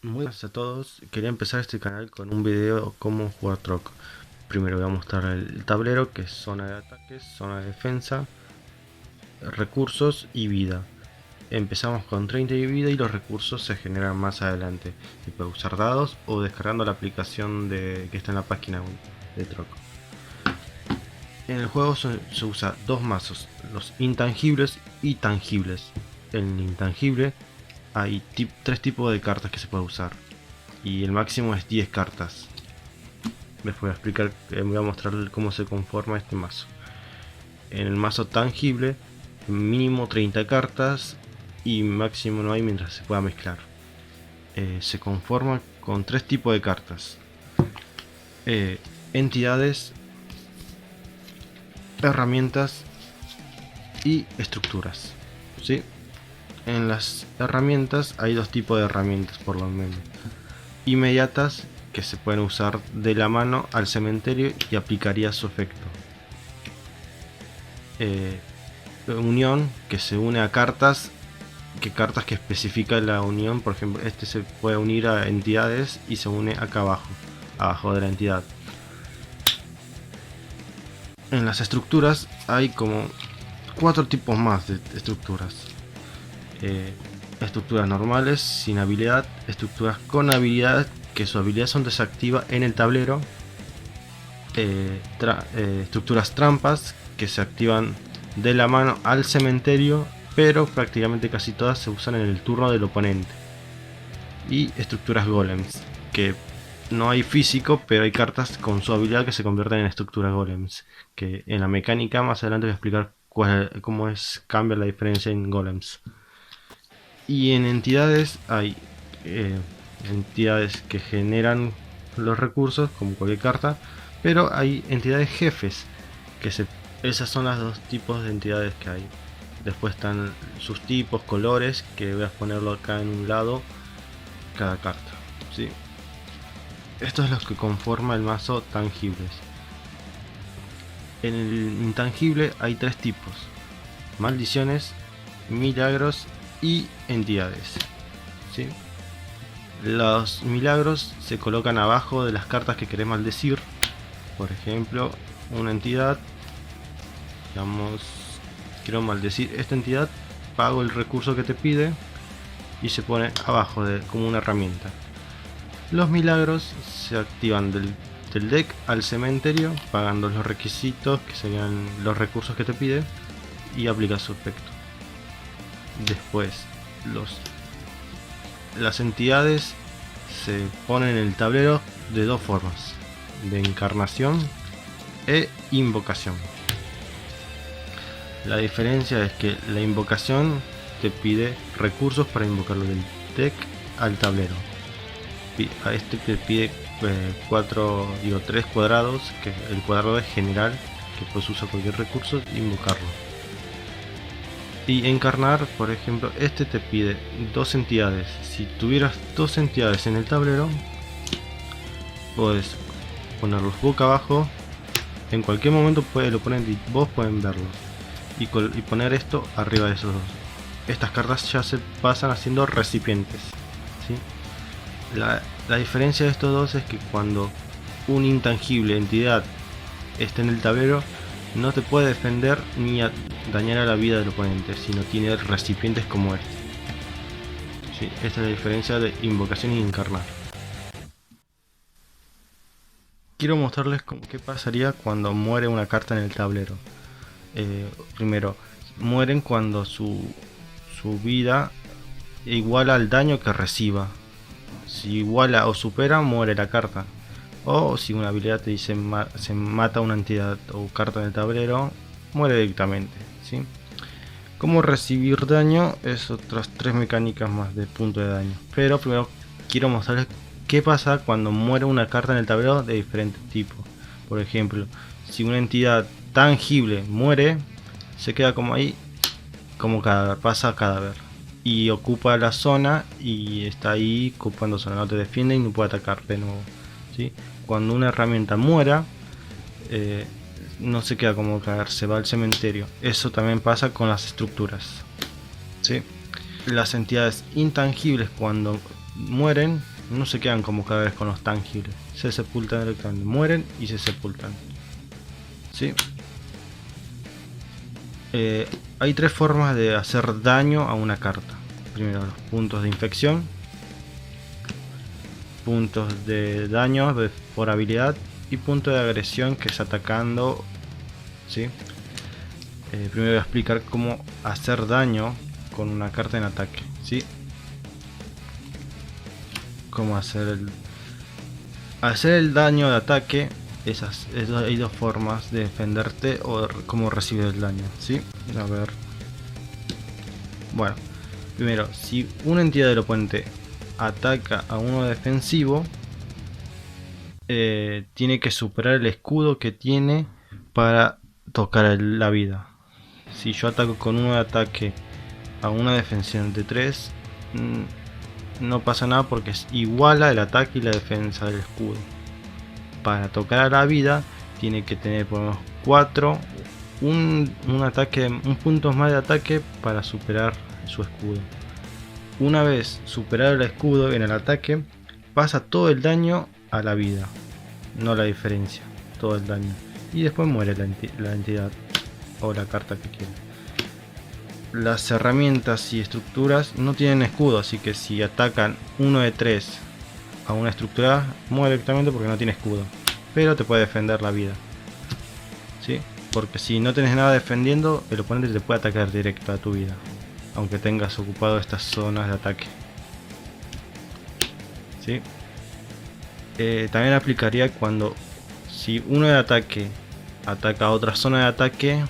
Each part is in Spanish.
Muy buenas a todos, quería empezar este canal con un video cómo jugar Troc. Primero voy a mostrar el tablero, que es zona de ataques, zona de defensa, recursos y vida. Empezamos con 30 de vida y los recursos se generan más adelante. Se puede usar dados o descargando la aplicación que está en la página de Troc. En el juego se usa dos mazos, los intangibles y tangibles. En el intangible hay tres tipos de cartas que se puede usar y el máximo es 10 cartas. Les voy a explicar, voy a mostrar cómo se conforma este mazo. En el mazo tangible, mínimo 30 cartas y máximo no hay mientras se pueda mezclar. Se conforma con tres tipos de cartas: entidades, herramientas y estructuras. ¿Sí? En las herramientas hay dos tipos de herramientas por lo menos: inmediatas, que se pueden usar de la mano al cementerio y aplicaría su efecto. Unión, que se une a cartas que especifican la unión. Por ejemplo, este se puede unir a entidades y se une acá abajo de la entidad. En las estructuras hay como 4 tipos más de estructuras: estructuras normales sin habilidad, estructuras con habilidad, que su habilidad son desactiva en el tablero, estructuras trampas, que se activan de la mano al cementerio, pero prácticamente casi todas se usan en el turno del oponente, y estructuras golems, que no hay físico, pero hay cartas con su habilidad que se convierten en estructuras golems, que en la mecánica más adelante voy a explicar cómo cambia la diferencia en golems. Y en entidades hay entidades que generan los recursos como cualquier carta, pero hay entidades jefes, esas son las dos tipos de entidades que hay. Después están sus tipos, colores, que voy a ponerlo acá en un lado cada carta, ¿sí? Esto es lo que conforma el mazo tangibles. En el intangible hay tres tipos: maldiciones, milagros y entidades, ¿sí? Los milagros se colocan abajo de las cartas que querés maldecir. Por ejemplo, una entidad, digamos, quiero maldecir esta entidad, pago el recurso que te pide y se pone abajo como una herramienta. Los milagros se activan del deck al cementerio, pagando los requisitos, que serían los recursos que te pide, y aplica su efecto. Después, las entidades se ponen en el tablero de dos formas: de encarnación e invocación. La diferencia es que la invocación te pide recursos para invocarlo del deck al tablero. A este te pide 3 cuadrados, que el cuadrado es general, que puedes usar cualquier recurso e invocarlo. Y encarnar, por ejemplo, este te pide 2 entidades. Si tuvieras 2 entidades en el tablero, puedes ponerlos boca abajo. En cualquier momento el oponente y vos pueden verlos y poner esto arriba de esos dos. Estas cartas ya se pasan haciendo recipientes, ¿sí? La diferencia de estos dos es que cuando un intangible entidad está en el tablero, no te puede defender ni dañar a la vida del oponente si no tiene recipientes como este, ¿sí? Esta es la diferencia de invocación y encarnar. Quiero mostrarles qué pasaría cuando muere una carta en el tablero. Primero, mueren cuando su vida iguala al daño que reciba. Si iguala o supera, muere la carta. O si una habilidad te dice se mata una entidad o carta en el tablero, muere directamente, ¿sí? Cómo recibir daño es otras 3 mecánicas más de punto de daño. Pero primero quiero mostrarles qué pasa cuando muere una carta en el tablero de diferente tipo. Por ejemplo, si una entidad tangible muere, se queda como ahí, como cadáver, pasa a cadáver. Y ocupa la zona y está ahí ocupando zona, no te defiende y no puede atacar de nuevo, ¿sí? Cuando una herramienta muera, no se queda como cadáver, se va al cementerio. Eso también pasa con las estructuras, ¿sí? Las entidades intangibles, cuando mueren, No se quedan como cadáveres con los tangibles. Se sepultan directamente. Mueren y se sepultan. ¿Sí? Hay tres formas de hacer daño a una carta. Primero, los puntos de infección, puntos de daño por habilidad y punto de agresión, que es atacando. ¿Sí? Primero voy a explicar cómo hacer daño con una carta en ataque. ¿Sí? Cómo hacer el daño de ataque. Hay dos formas de defenderte o cómo recibir el daño. ¿Sí? A ver. Bueno, primero, si una entidad del oponente ataca a uno defensivo, tiene que superar el escudo que tiene para tocar la vida. Si yo ataco con uno de ataque a una defensión de 3, no pasa nada porque es igual el ataque y la defensa del escudo. Para tocar a la vida tiene que tener por lo menos 4, un punto más de ataque para superar su escudo. Una vez superado el escudo en el ataque, pasa todo el daño a la vida, no la diferencia, todo el daño, y después muere la entidad o la carta que quiere. Las herramientas y estructuras no tienen escudo, así que si atacan uno de 3 a una estructura, muere directamente porque no tiene escudo, pero te puede defender la vida. ¿Sí? Porque si no tenés nada defendiendo, el oponente te puede atacar directo a tu vida, aunque tengas ocupado estas zonas de ataque. ¿Sí? También aplicaría cuando, si uno de ataque ataca a otra zona de ataque,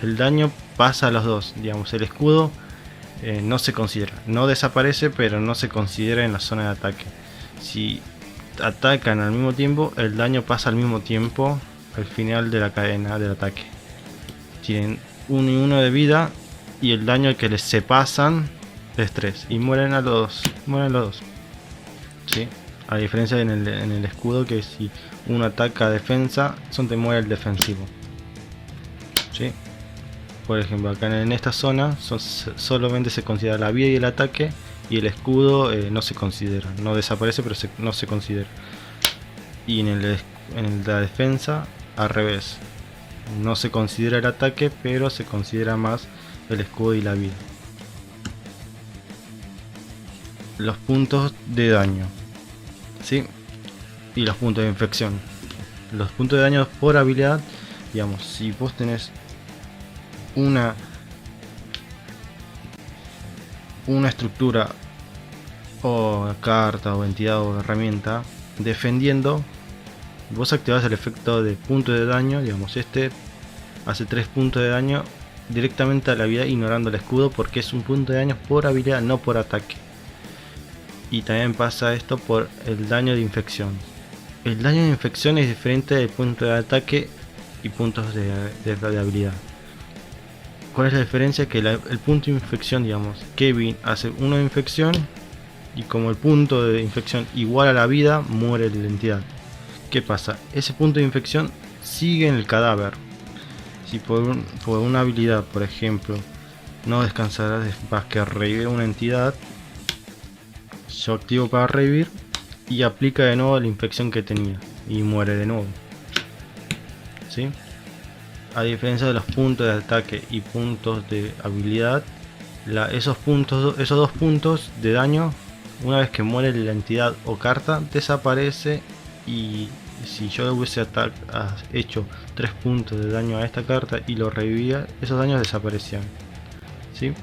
el daño pasa a los dos. Digamos, el escudo no se considera, no desaparece, pero no se considera en la zona de ataque. Si atacan al mismo tiempo, el daño pasa al mismo tiempo al final de la cadena del ataque. Tienen 1 y 1 de vida y el daño que les se pasan es 3 y mueren los dos. ¿Sí? A diferencia en el escudo, que si uno ataca a defensa, te muere el defensivo. ¿Sí? Por ejemplo, acá en esta zona solamente se considera la vida y el ataque, y el escudo no se considera, no desaparece, pero no se considera. Y en la defensa, al revés, no se considera el ataque, pero se considera más el escudo y la vida. Los puntos de daño, ¿sí? Y los puntos de infección. Los puntos de daño por habilidad, digamos, si vos tenés una estructura o carta o entidad o herramienta defendiendo, vos activás el efecto de punto de daño. Digamos, este hace 3 puntos de daño directamente a la vida, ignorando el escudo, porque es un punto de daño por habilidad, no por ataque. Y también pasa esto por el daño de infección. El daño de infección es diferente del punto de ataque y puntos de habilidad. ¿Cuál es la diferencia? Que el punto de infección, digamos, Kevin hace 1 de infección, y como el punto de infección igual a la vida, muere la entidad. ¿Qué pasa? Ese punto de infección sigue en el cadáver. Si por una habilidad, por ejemplo, no descansarás más que revivir una entidad, yo activo para revivir y aplica de nuevo la infección que tenía y muere de nuevo. ¿Sí? A diferencia de los puntos de ataque y puntos de habilidad, esos dos puntos de daño, una vez que muere la entidad o carta, desaparece. Y si yo hubiese hecho 3 puntos de daño a esta carta y lo revivía, esos daños desaparecían. ¿Sí?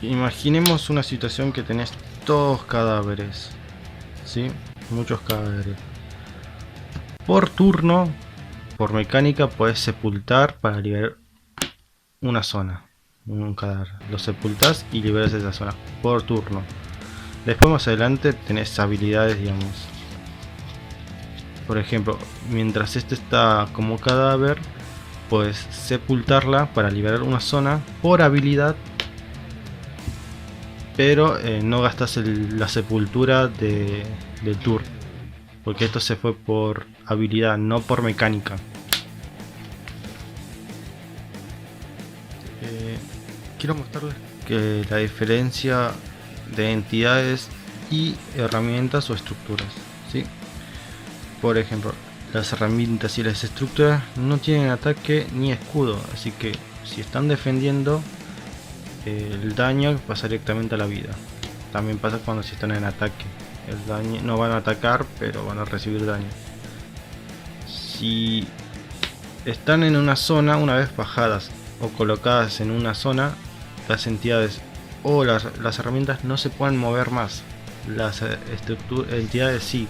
Imaginemos una situación que tenés todos cadáveres, ¿sí? Muchos cadáveres. Por turno, por mecánica, podés sepultar para liberar una zona, un cadáver. Lo sepultás y liberas esa zona por turno. Después, más adelante, tenés habilidades, digamos. Por ejemplo, mientras este está como cadáver, puedes sepultarla para liberar una zona por habilidad, pero no gastas la sepultura del turno, porque esto se fue por habilidad, no por mecánica. Quiero mostrarles que la diferencia de entidades y herramientas o estructuras, ¿sí? Por ejemplo, las herramientas y las estructuras no tienen ataque ni escudo, así que si están defendiendo, el daño pasa directamente a la vida. También pasa cuando si están en ataque, el daño no van a atacar, pero van a recibir daño. Si están en una zona, una vez bajadas o colocadas en una zona, las entidades o las herramientas no se pueden mover más. Las entidades sí,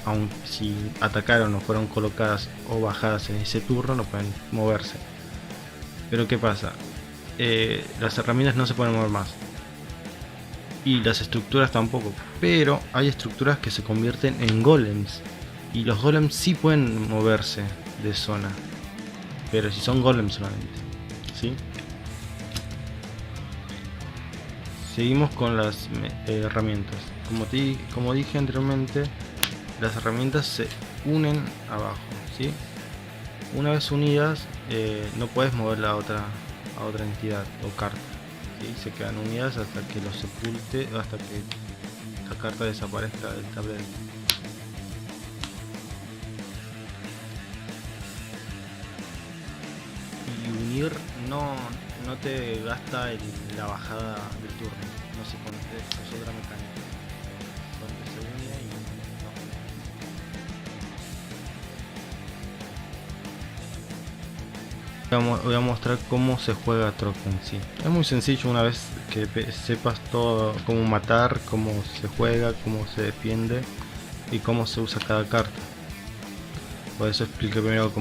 aun si atacaron o fueron colocadas o bajadas en ese turno, no pueden moverse. Pero ¿qué pasa? Las herramientas no se pueden mover más y las estructuras tampoco, pero hay estructuras que se convierten en golems y los golems sí pueden moverse de zona, pero si son golems solamente, ¿sí? Seguimos con las herramientas. Como dije anteriormente, las herramientas se unen abajo, ¿sí? Una vez unidas, no puedes mover a otra entidad o carta, ¿sí? Se quedan unidas hasta que lo sepulte, hasta que la carta desaparezca del tablero. Y unir no te gasta la bajada del turno, no se pone, es otra mecánica donde se une y no. Voy a mostrar cómo se juega Trocken, sí. Es muy sencillo una vez que sepas todo, cómo matar, cómo se juega, cómo se defiende y cómo se usa cada carta. Por eso expliqué primero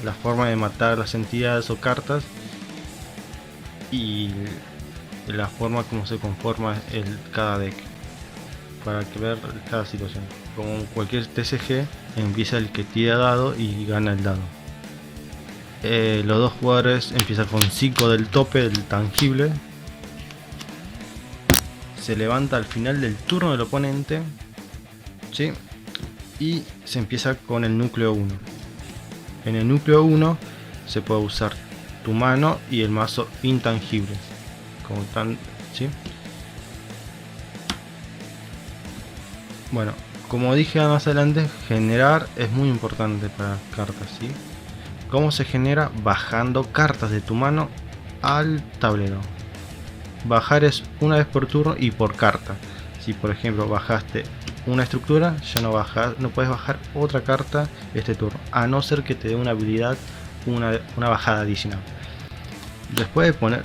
la forma de matar las entidades o cartas y la forma como se conforma cada deck, para que ver cada situación. Como cualquier TCG, empieza el que tira dado y gana el dado. Los dos jugadores empiezan con 5 del tope del tangible. Se levanta al final del turno del oponente, ¿sí? Y se empieza con el núcleo 1. En el núcleo 1 se puede usar tu mano y el mazo intangibles, ¿sí? Bueno, como dije más adelante, generar es muy importante para cartas, ¿sí? ¿Cómo se genera? Bajando cartas de tu mano al tablero. Bajar es una vez por turno y por carta. Si por ejemplo bajaste una estructura, ya no puedes bajar otra carta este turno, a no ser que te dé una habilidad, una bajada adicional. Después de poner,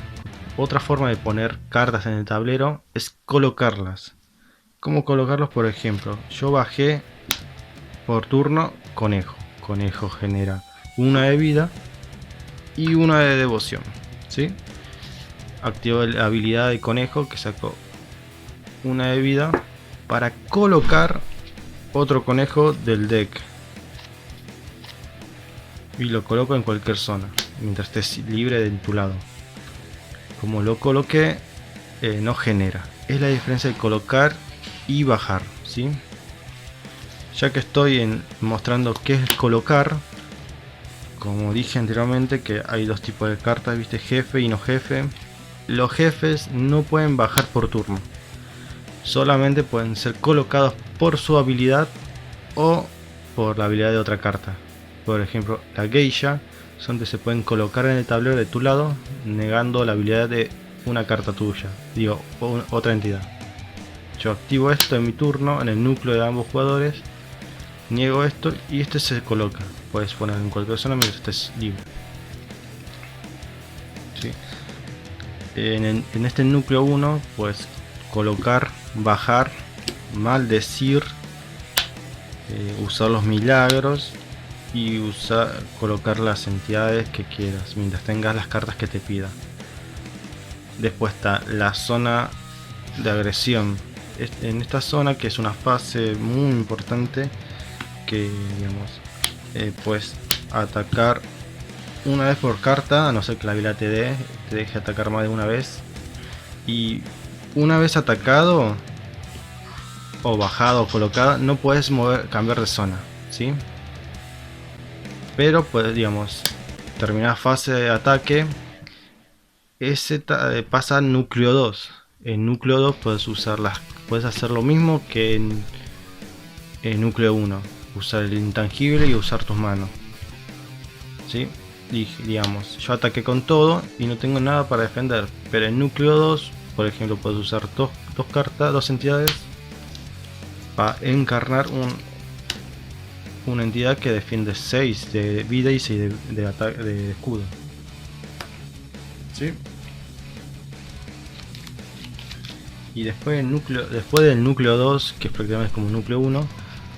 otra forma de poner cartas en el tablero es colocarlas. ¿Cómo colocarlos? Por ejemplo, yo bajé por turno conejo. Conejo genera una de vida y una de devoción, ¿sí? Activo la habilidad de conejo que sacó una de vida para colocar otro conejo del deck y lo coloco en cualquier zona mientras estés libre de tu lado. Como lo coloqué, no genera. Es la diferencia de colocar y bajar, ¿sí? Ya que estoy mostrando qué es colocar, como dije anteriormente que hay dos tipos de cartas, viste, jefe y no jefe. Los jefes no pueden bajar por turno, solamente pueden ser colocados por su habilidad o por la habilidad de otra carta. Por ejemplo, la geisha son que se pueden colocar en el tablero de tu lado, negando la habilidad de una carta tuya, digo, otra entidad. Yo activo esto en mi turno en el núcleo de ambos jugadores, niego esto y este se coloca. Puedes poner en cualquier zona mientras estés libre, ¿sí? En este núcleo 1 puedes colocar, bajar, maldecir, usar los milagros y colocar las entidades que quieras mientras tengas las cartas que te pida. Después está la zona de agresión. En esta zona, que es una fase muy importante, que digamos, puedes atacar una vez por carta, a no ser que la habilidad te deje atacar más de una vez. Y una vez atacado o bajado o colocado, no puedes cambiar de zona, ¿sí? Pero pues, digamos, terminar fase de ataque, pasa al núcleo 2. En núcleo 2 puedes hacer lo mismo que en núcleo 1. Usar el intangible y usar tus manos. ¿Sí? Y digamos, yo ataqué con todo y no tengo nada para defender. Pero en núcleo 2, por ejemplo, puedes usar dos cartas, dos entidades para encarnar una entidad que defiende 6 de vida y 6 de escudo. ¿Sí? Y después del núcleo 2, que es prácticamente como núcleo 1,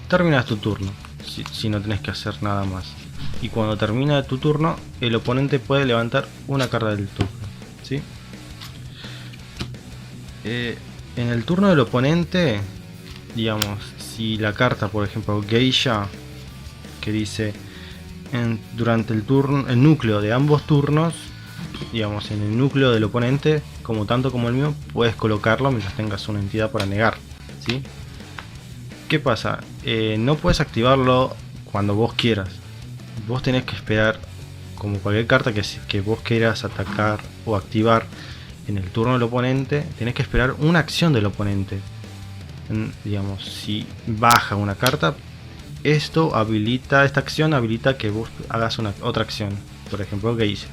terminas tu turno, si no tenés que hacer nada más. Y cuando termina tu turno, el oponente puede levantar una carta del turno. ¿Sí? En el turno del oponente, digamos, si la carta, por ejemplo, Geisha, que dice durante el núcleo de ambos turnos, digamos, en el núcleo del oponente, como tanto como el mío, puedes colocarlo mientras tengas una entidad para negar. ¿Sí? ¿Qué pasa? No puedes activarlo cuando vos quieras. Vos tenés que esperar, como cualquier carta que vos quieras atacar o activar en el turno del oponente, tenés que esperar una acción del oponente. Digamos, si baja una carta, esta acción habilita que vos hagas otra acción. Por ejemplo, Geisha.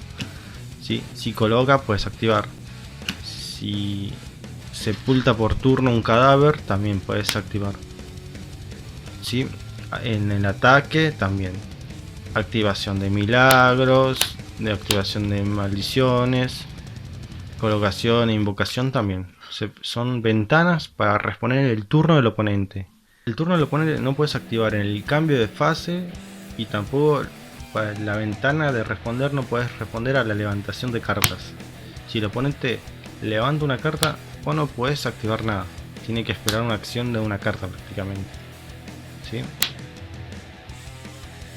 ¿Sí? Si coloca, puedes activar. Si sepulta por turno un cadáver, también puedes activar. ¿Sí? En el ataque también. Activación de milagros, de activación de maldiciones, colocación e invocación también. Son ventanas para responder el turno del oponente. El turno del oponente no puedes activar en el cambio de fase y tampoco para la ventana de responder no puedes responder a la levantación de cartas. Si el oponente levanta una carta, vos no puedes activar nada. Tiene que esperar una acción de una carta prácticamente. ¿Sí?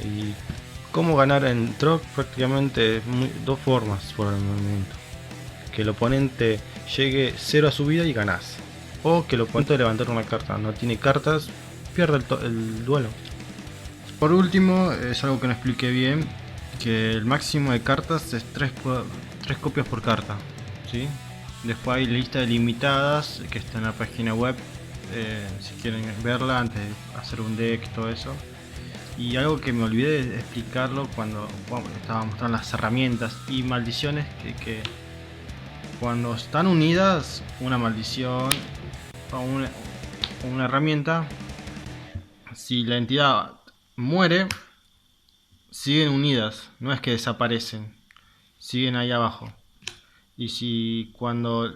Y cómo ganar en Trog prácticamente dos formas por el momento. Que el oponente llegue 0 a su vida y ganás. O que el oponente levantar una carta no tiene cartas, pierde el duelo. Por último, es algo que no expliqué bien, que el máximo de cartas es 3 copias por carta. ¿Sí? Después hay listas limitadas que está en la página web, si quieren verla antes de hacer un deck, todo eso. Y algo que me olvidé de explicarlo cuando estaba mostrando las herramientas y maldiciones, que cuando están unidas una maldición o una herramienta, si la entidad muere, siguen unidas, no es que desaparecen, siguen ahí abajo. Y si cuando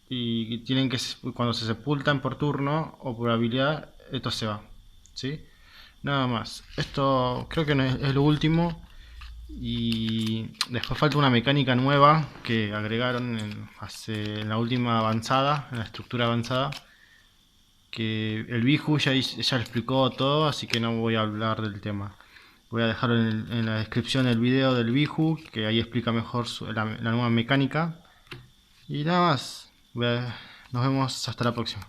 se sepultan por turno o por habilidad, esto se va. ¿Sí? Nada más. Esto creo que no es lo último. Y después falta una mecánica nueva que agregaron en la última avanzada, en la estructura avanzada. Que el Biju ya lo explicó todo, así que no voy a hablar del tema. Voy a dejarlo en la descripción del video del Biju, que ahí explica mejor la nueva mecánica. Y nada más. Nos vemos hasta la próxima.